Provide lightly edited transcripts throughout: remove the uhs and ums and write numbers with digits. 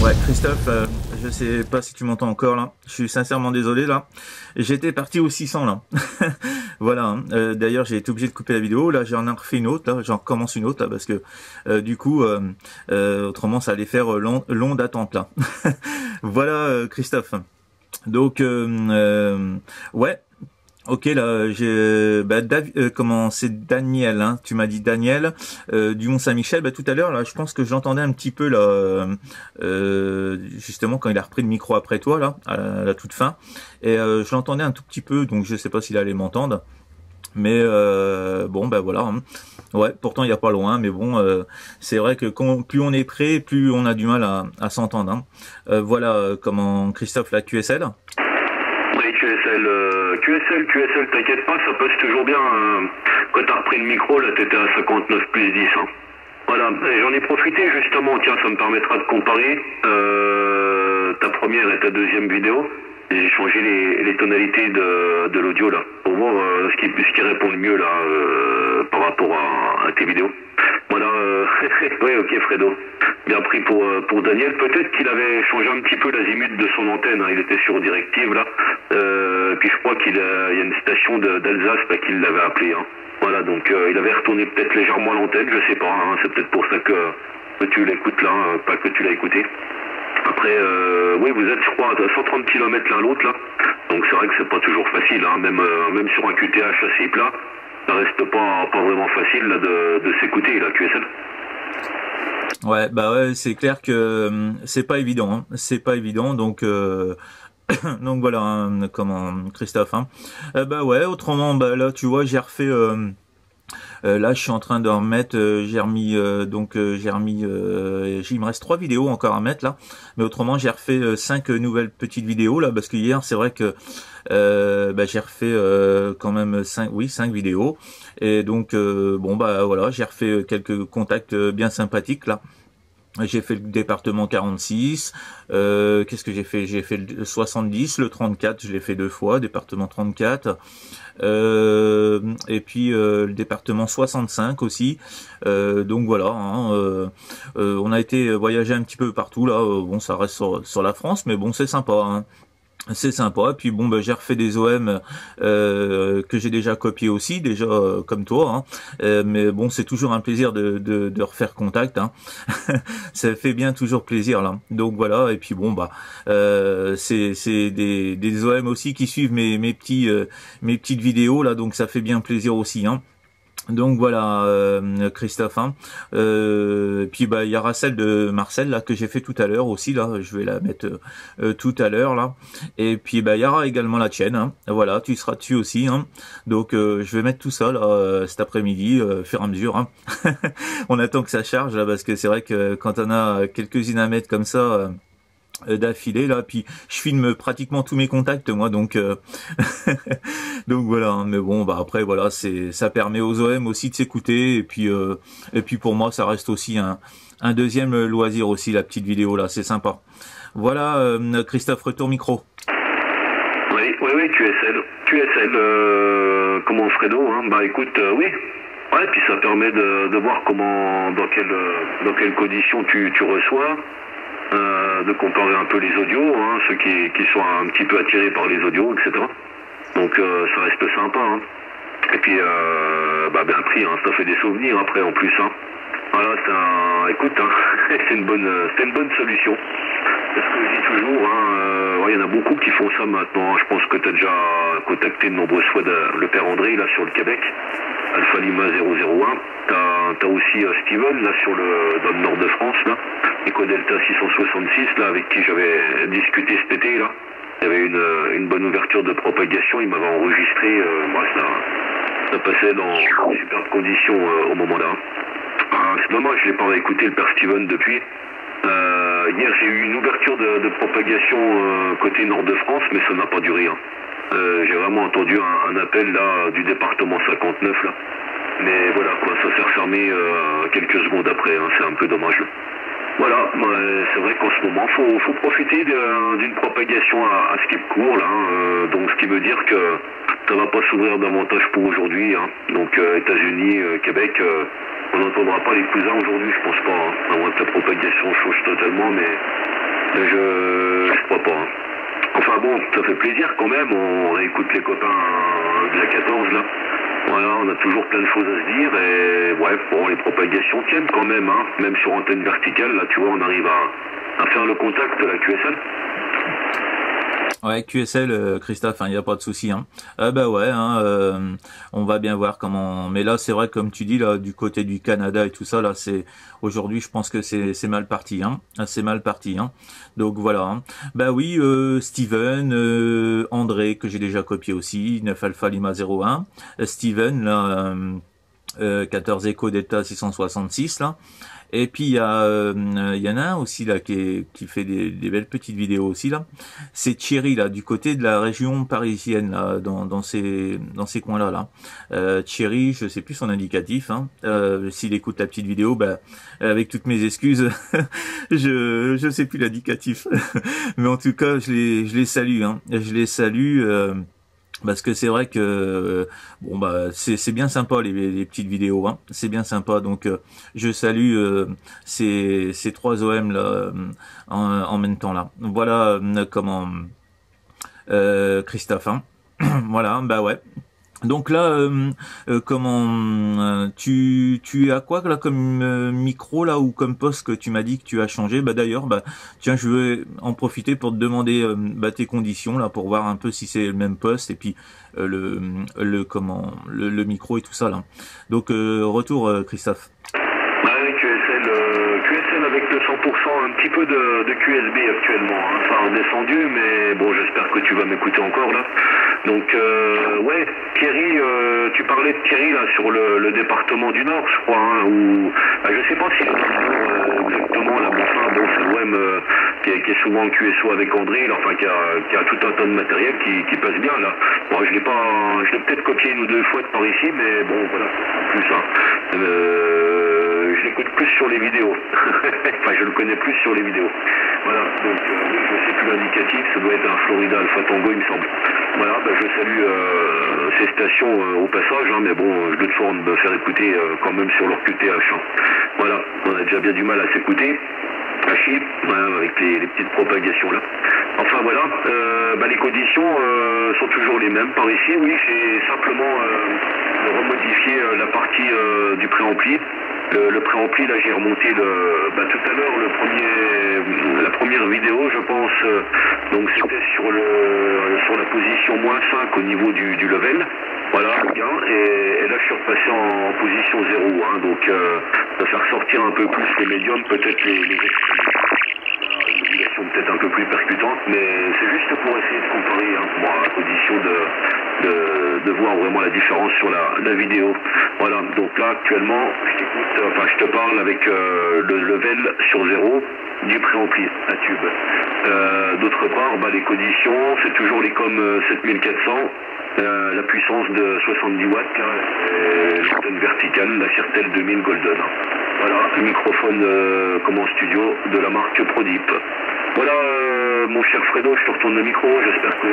Ouais, Christophe, je sais pas si tu m'entends encore là. Je suis sincèrement désolé là. J'étais parti au 600 là. Voilà. Hein. D'ailleurs, j'ai été obligé de couper la vidéo. Là, j'en ai refait une autre. Là, j'en recommence une autre là parce que du coup, autrement, ça allait faire long d'attente là. Voilà, Christophe. Donc, ouais. Ok là, j'ai comment c'est Daniel, hein, tu m'as dit Daniel du Mont Saint-Michel. Bah, tout à l'heure là, je pense que je l'entendais un petit peu là, justement quand il a repris le micro après toi là, à la toute fin, et je l'entendais un tout petit peu, donc je sais pas s'il allait m'entendre, mais bon bah voilà. Hein. Ouais, pourtant il y a pas loin, mais bon, c'est vrai que plus on est près, plus on a du mal à s'entendre. Hein. Voilà comment Christophe la QSL. Oui, QSL, t'inquiète pas, ça passe toujours bien. Quand t'as repris le micro, là, t'étais à 59 plus 10. Hein. Voilà, j'en ai profité justement, tiens, ça me permettra de comparer ta première et ta deuxième vidéo. J'ai changé les tonalités de l'audio, là, pour voir ce qui répond le mieux, là, par rapport à tes vidéos. Voilà, oui, ok, Fredo. Bien pris pour Daniel. Peut-être qu'il avait changé un petit peu l'azimut de son antenne. Hein. Il était sur directive, là. Puis je crois qu'il y a une station d'Alsace bah, qui l'avait appelé. Hein. Voilà, donc il avait retourné peut-être légèrement l'antenne, je sais pas. Hein. C'est peut-être pour ça que tu l'écoutes là, hein, pas que tu l'as écouté. Après, oui, vous êtes, je crois, à 130 km l'un l'autre, là. Donc c'est vrai que c'est pas toujours facile. Hein. Même sur un QTH assez plat, ça reste pas vraiment facile là, de s'écouter, la QSL. Ouais, bah ouais, c'est clair que c'est pas évident, hein. C'est pas évident, donc donc voilà, hein, comment Christophe, hein. Bah ouais, autrement, bah là, tu vois, j'ai refait. Là, je suis en train de remettre. J'ai remis il me reste 3 vidéos encore à mettre là, mais autrement, j'ai refait 5 nouvelles petites vidéos là, parce que hier, c'est vrai que j'ai refait quand même 5 vidéos, et donc bon bah voilà, j'ai refait quelques contacts bien sympathiques là. J'ai fait le département 46. Qu'est-ce que j'ai fait? J'ai fait le 70, le 34, je l'ai fait 2 fois, département 34. Et puis le département 65 aussi. Donc voilà. Hein, on a été voyager un petit peu partout là. Bon, ça reste sur la France, mais bon, c'est sympa. Hein. C'est sympa. Et puis bon, j'ai refait des OM que j'ai déjà copié aussi, déjà comme toi. Hein. Mais bon, c'est toujours un plaisir de refaire contact. Hein. Ça fait bien toujours plaisir là. Donc voilà. Et puis bon, c'est des OM aussi qui suivent mes petites vidéos là. Donc ça fait bien plaisir aussi. Hein. Donc voilà, Christophe. Hein. Puis il y aura celle de Marcel là que j'ai fait tout à l'heure aussi là. Je vais la mettre tout à l'heure là. Et puis il y aura également la tienne. Hein. Voilà, tu seras dessus aussi. Hein. Donc je vais mettre tout ça là cet après-midi, fur et à mesure. Hein. On attend que ça charge là parce que c'est vrai que quand on a quelques-unes à mettre comme ça. D'affilée là, puis je filme pratiquement tous mes contacts moi, donc donc voilà. Hein. Mais bon, après voilà, ça permet aux OM aussi de s'écouter, et puis pour moi ça reste aussi un deuxième loisir aussi, la petite vidéo là, c'est sympa. Voilà, Christophe, retour micro. Oui, QSL, comment Fredo, hein. Bah écoute, oui. Ouais, puis ça permet de voir dans quelles conditions tu reçois. De comparer un peu les audios, hein, ceux qui sont un petit peu attirés par les audios, etc. Donc ça reste sympa. Hein. Et puis bien pris, hein, ça fait des souvenirs après en plus. Hein. Voilà, écoute, hein, c'est une bonne solution. C'est ce que je dis toujours. Hein, il y en a beaucoup qui font ça maintenant. Je pense que tu as déjà contacté de nombreuses fois le père André là sur le Québec. Alpha Lima 001. T'as aussi Steven là dans le nord de France là. EcoDelta 666 là, avec qui j'avais discuté cet été là. Il y avait une bonne ouverture de propagation. Il m'avait enregistré. Ça passait dans de superbes conditions au moment là. C'est dommage, je l'ai pas réécouté le père Steven depuis. Hier j'ai eu une ouverture de propagation côté nord de France, mais ça n'a pas duré. Hein. J'ai vraiment entendu un appel là du département 59 là. Mais voilà quoi, ça s'est refermé quelques secondes après, hein. C'est un peu dommage. Voilà, c'est vrai qu'en ce moment, faut profiter d'une propagation à skip court là. Hein. Donc ce qui veut dire que ça va pas s'ouvrir davantage pour aujourd'hui. Hein. Donc États-Unis, Québec, on n'entendra pas les cousins aujourd'hui, je pense pas. Hein. À moins que la propagation change totalement, mais Je crois pas. Hein. Enfin bon, ça fait plaisir quand même, on écoute les copains de la 14 là. Voilà, on a toujours plein de choses à se dire et ouais, bon, les propagations tiennent quand même, hein. Même sur antenne verticale, là tu vois, on arrive à faire le contact, la QSL. Ouais, QSL, Christophe, il n'y a pas de souci. Hein. Bah ouais, on va bien voir comment. Mais là, c'est vrai, comme tu dis, là, du côté du Canada et tout ça, là, c'est aujourd'hui, je pense que c'est mal parti. Hein. C'est mal parti. Hein. Donc voilà. Hein. Bah oui, Steven, André, que j'ai déjà copié aussi, 9 Alpha Lima 01. Steven, là, 14 Echo Delta 666, là. Et puis il y en a un aussi là qui fait des belles petites vidéos aussi là. C'est Thierry là du côté de la région parisienne là dans ces coins là. Thierry, je sais plus son indicatif. Hein. S'il écoute la petite vidéo, bah avec toutes mes excuses, je sais plus l'indicatif. Mais en tout cas, je les salue. Hein. Je les salue. Parce que c'est vrai que bon bah c'est bien sympa les petites vidéos, hein. C'est bien sympa, donc je salue ces 3 OM là en même temps là. Voilà comment Christophe, hein. Voilà, bah ouais. Donc là, comment tu as quoi là comme micro là ou comme poste que tu m'as dit que tu as changé? Bah d'ailleurs, bah tiens, je vais en profiter pour te demander tes conditions là pour voir un peu si c'est le même poste et puis le micro et tout ça là. Donc retour Christophe. Ouais, QSL avec le 100%, un petit peu de QSB actuellement. Hein. Ça a redescendu, mais bon, j'espère que tu vas m'écouter encore là. Donc, ouais, Thierry, tu parlais de Thierry là sur le département du Nord, je crois, hein, où je sais pas si exactement là, mais enfin, bon, c'est l'OM qui est souvent en QSO avec André, là, enfin qui a tout un tas de matériel qui passe bien là. Bon, je l'ai peut-être copié 1 ou 2 fois de par ici, mais bon, voilà, plus ça. Je l'écoute plus sur les vidéos. Enfin, je le connais plus sur les vidéos. Voilà, donc je sais plus l'indicatif, ça doit être un Florida Alpha Tango, il me semble. Voilà, je salue ces stations au passage, hein, mais bon, je doute fort de me faire écouter quand même sur leur QTH. Hein. Voilà, on a déjà bien du mal à s'écouter. À chier, avec les petites propagations là. Enfin voilà, les conditions sont toujours les mêmes par ici. Oui, j'ai simplement remodifié la partie du préampli. Le préampli, là j'ai remonté tout à l'heure la première vidéo, je pense. Donc c'était sur la position -5 au niveau du level. Voilà, bien. Et là je suis repassé en position 0. Hein, donc ça fait ressortir un peu plus les médiums, peut-être les extrêmes. Une modulation peut-être un peu plus percutante, mais c'est juste pour essayer de comparer, hein, pour la position de voir vraiment la différence sur la vidéo. Voilà, donc là actuellement, je te parle avec le level sur 0 du préampli à tube. D'autre part, les conditions, c'est toujours les COM 7400, la puissance de 70 watts, l'antenne verticale, la Sirtel 2000 Golden. Voilà, le microphone studio de la marque Prodip. Voilà, mon cher Fredo, je te retourne le micro, j'espère que...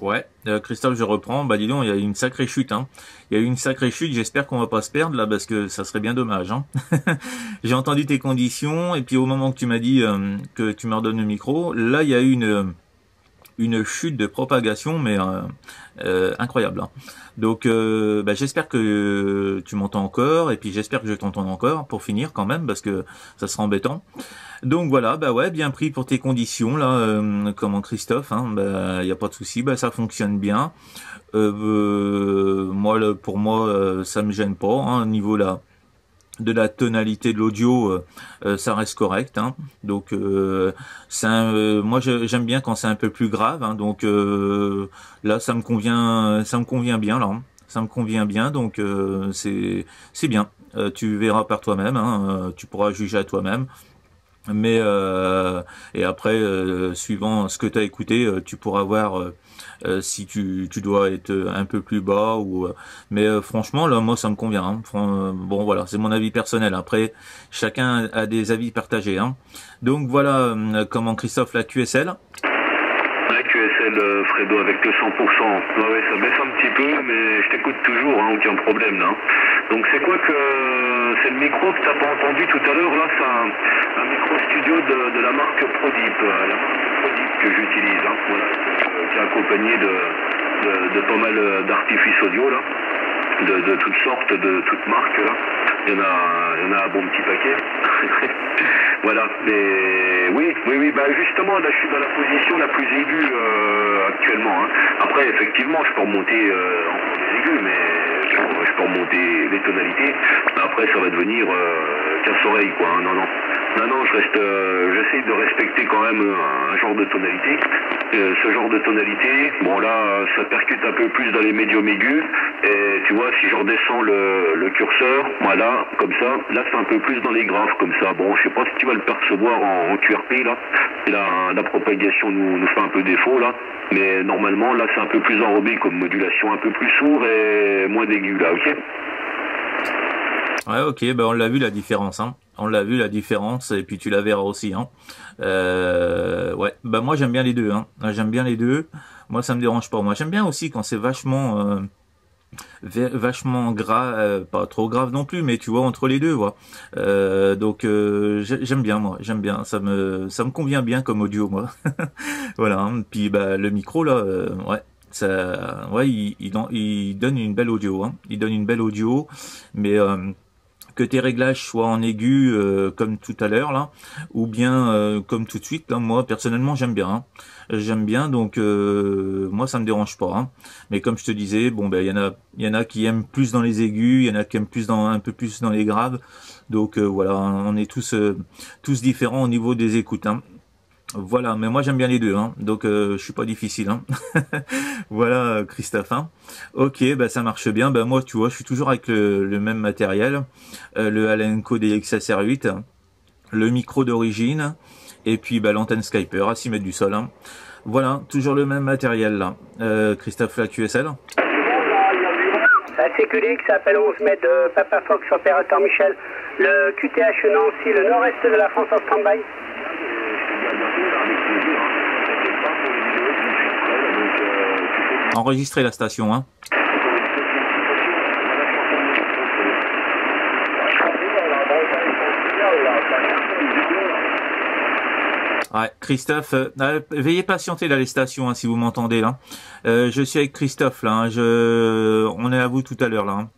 Ouais, Christophe, je reprends. Bah dis donc, il y a eu une sacrée chute. Hein. Il y a eu une sacrée chute. J'espère qu'on va pas se perdre là, parce que ça serait bien dommage. Hein. J'ai entendu tes conditions et puis au moment que tu m'as dit que tu me redonnes le micro, là il y a eu une chute de propagation, mais incroyable. Hein. Donc j'espère que tu m'entends encore et puis j'espère que je t'entends encore pour finir quand même, parce que ça sera embêtant. Donc voilà, ouais, bien pris pour tes conditions là, comment Christophe, hein, y a pas de souci, ça fonctionne bien. Pour moi, ça me gêne pas, hein, au niveau là de la tonalité de l'audio, ça reste correct, hein. Donc moi j'aime bien quand c'est un peu plus grave, hein. Donc là ça me convient bien là, hein. Ça me convient bien, donc c'est bien. Tu verras par toi-même, hein, tu pourras juger à toi-même. Mais et après suivant ce que tu as écouté, tu pourras voir si tu dois être un peu plus bas ou mais franchement là moi ça me convient, hein. Bon voilà, c'est mon avis personnel, après chacun a des avis partagés, hein. Donc voilà, comment Christophe, la QSL. La QSL Fredo avec le 100%. Ouais, ça baisse un petit peu, mais je t'écoute toujours, hein, aucun problème là. Donc c'est quoi que c'est le micro que tu n'as pas entendu tout à l'heure. Là, c'est un micro studio de la marque Prodip, que j'utilise. Hein, voilà, qui est accompagné de pas mal d'artifices audio, là, de toutes sortes, de toutes marques. Là. Il y en a un bon petit paquet. Voilà, mais oui, bah justement, là je suis dans la position la plus aiguë actuellement. Hein. Après, effectivement, je peux remonter encore des aigus, mais je peux remonter les tonalités. Après, ça va devenir casse-oreille, quoi. Hein. Non, j'essaye de respecter quand même un genre de tonalité. Ce genre de tonalité, bon là, ça percute un peu plus dans les médiums aigus. Et tu vois, si je redescends le curseur, voilà, comme ça, là c'est un peu plus dans les graves, comme ça. Bon, je sais pas si tu vas le percevoir en QRP, là. La propagation nous fait un peu défaut, là. Mais normalement, là, c'est un peu plus enrobé comme modulation, un peu plus sourd et moins d'aigu, là, ok? Ouais, ok, ben on l'a vu la différence, hein. On l'a vu la différence, et puis tu la verras aussi, hein. Ouais, bah moi j'aime bien les deux, hein. J'aime bien les deux. Moi ça me dérange pas. Moi j'aime bien aussi quand c'est vachement gras, pas trop grave non plus, mais tu vois entre les deux, voilà. Donc j'aime bien, moi, j'aime bien. Ça me convient bien comme audio, moi. Voilà. Hein. Puis bah le micro là, ouais. Ça, ouais, il donne une belle audio, hein. Il donne une belle audio, mais que tes réglages soient en aigu comme tout à l'heure là, ou bien comme tout de suite là, moi personnellement j'aime bien, hein. J'aime bien, donc moi ça me dérange pas, hein. Mais comme je te disais, bon ben il y en a qui aiment plus dans les aigus, il y en a qui aiment plus un peu plus dans les graves, donc voilà, on est tous différents au niveau des écoutes, hein. Voilà, mais moi j'aime bien les deux, hein. Donc je suis pas difficile, hein. Voilà, Christophe, hein. Ok, bah ça marche bien. Bah moi, tu vois, je suis toujours avec le même matériel, le Alenco DXSR8, le micro d'origine, et puis bah l'antenne Skyper à 6 mètres du sol, hein. Voilà, toujours le même matériel là. Christophe, la QSL. La CQD qui s'appelle 11 mètres de Papa Fox, opérateur Michel. Le QTH Nancy, le nord-est de la France en stand-by. Enregistrer la station, hein. Ouais, Christophe, veuillez patienter là les stations, hein, si vous m'entendez là. Je suis avec Christophe là, hein, on est à vous tout à l'heure là. Hein.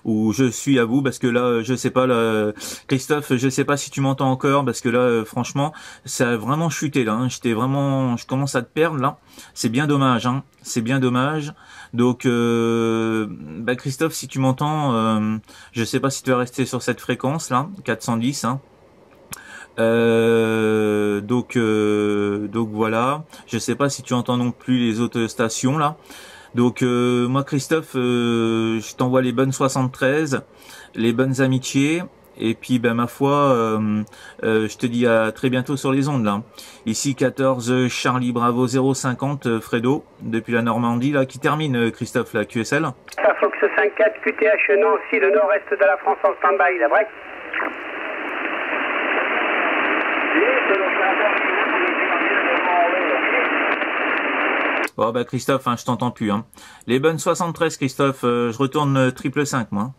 Ou je suis à vous parce que là je sais pas là, Christophe, je sais pas si tu m'entends encore parce que là franchement ça a vraiment chuté là, hein. Je commence à te perdre là, c'est bien dommage, hein, c'est bien dommage. Donc bah Christophe, si tu m'entends, je sais pas si tu vas rester sur cette fréquence là 410, hein. Donc voilà, je sais pas si tu entends non plus les autres stations là. Donc moi Christophe, je t'envoie les bonnes 73, les bonnes amitiés, et puis ben ma foi, je te dis à très bientôt sur les ondes là. Ici 14 Charlie Bravo 050 Fredo depuis la Normandie là, qui termine Christophe la QSL. Fox 54 QTH Nancy, le nord-est de la France en stand-by, la vraie. Bon bah Christophe, hein, je t'entends plus, hein. Les bonnes 73 Christophe, je retourne triple 5 moi.